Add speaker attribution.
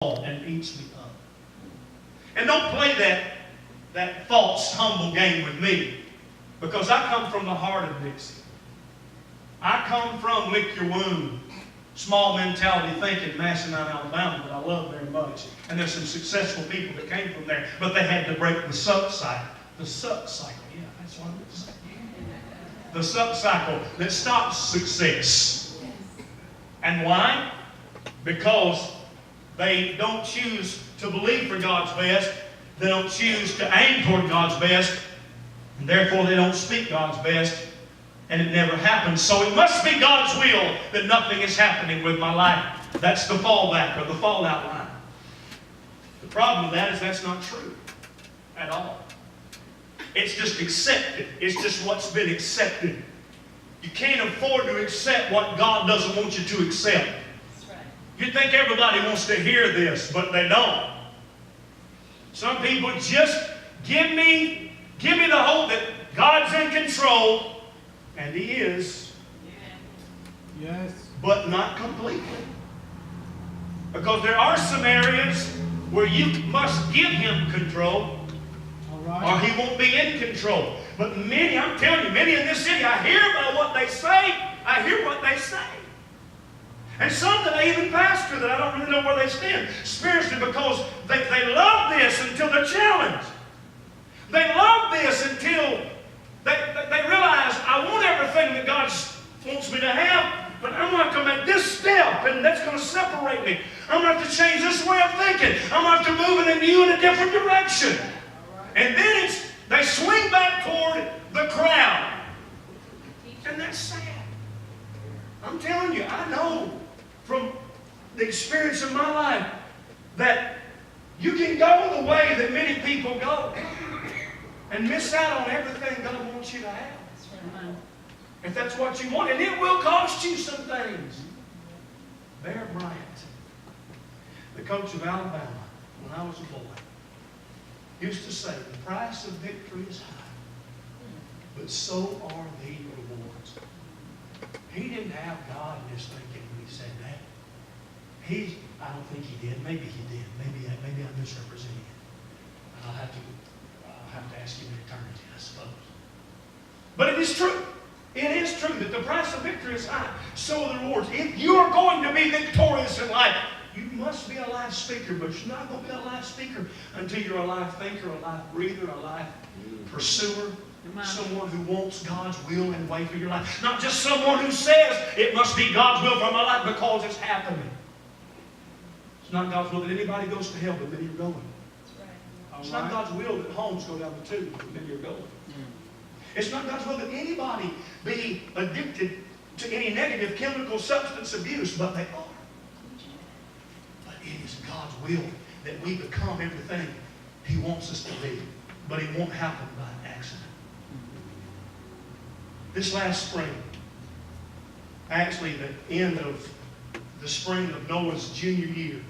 Speaker 1: and eats me up. And don't play that false, humble game with me, because I come from the heart of Dixie. I come from lick your wound, small mentality thinking, Massillon, Alabama, that I love very much. And there's some successful people that came from there, but they had to break the suck cycle. The suck cycle, yeah, that's what I'm saying. The suck cycle that stops success. And why? Because they don't choose to believe for God's best. They don't choose to aim toward God's best. And therefore they don't speak God's best. And it never happens. So it must be God's will that nothing is happening with my life. That's the fallback or the fallout line. The problem with that is that's not true at all. It's just accepted. It's just what's been accepted. You can't afford to accept what God doesn't want you to accept. That's right. You think everybody wants to hear this, but they don't. Some people just give me the hope that God's in control. And He is.
Speaker 2: Yes.
Speaker 1: But not completely. Because there are some areas where you must give Him control.
Speaker 2: All right.
Speaker 1: Or He won't be in control. But many, I'm telling you, many in this city, I hear about what they say. I hear what they say. And some that I even pastor that I don't really know where they stand spiritually, because they love this until they're challenged. They love this until they realize I want everything that God wants me to have, but I'm going to have to make this step, and that's going to separate me. I'm going to have to change this way of thinking. I'm going to have to move it in you in a different direction. And then they swing back toward the crowd. And that's sad. I'm telling you, I know from the experience of my life that you can go the way that many people go and miss out on everything God wants you to have. If that's what you want. And it will cost you some things. Bear Bryant, the coach of Alabama, when I was a boy, used to say, the price of victory is high, but so are the rewards. He didn't have God in his thinking when he said that. I don't think he did. Maybe he did. Maybe I misrepresented him. I'll have to ask him in eternity, I suppose. But it is true. It is true that the price of victory is high. So are the rewards. If you are going to be victorious in life, you must be a life speaker, but you're not going to be a life speaker until you're a life thinker, a life breather, a life pursuer. Someone who wants God's will and way for your life. Not just someone who says it must be God's will for my life because it's happening. It's not God's will that anybody goes to hell, but many are going. It's not God's will that homes go down the tube, but many are going. It's not God's will that anybody be addicted to any negative chemical substance abuse, but they are. But it is God's will that we become everything He wants us to be. But it won't happen by accident. This last spring, actually the end of the spring of Noah's junior year,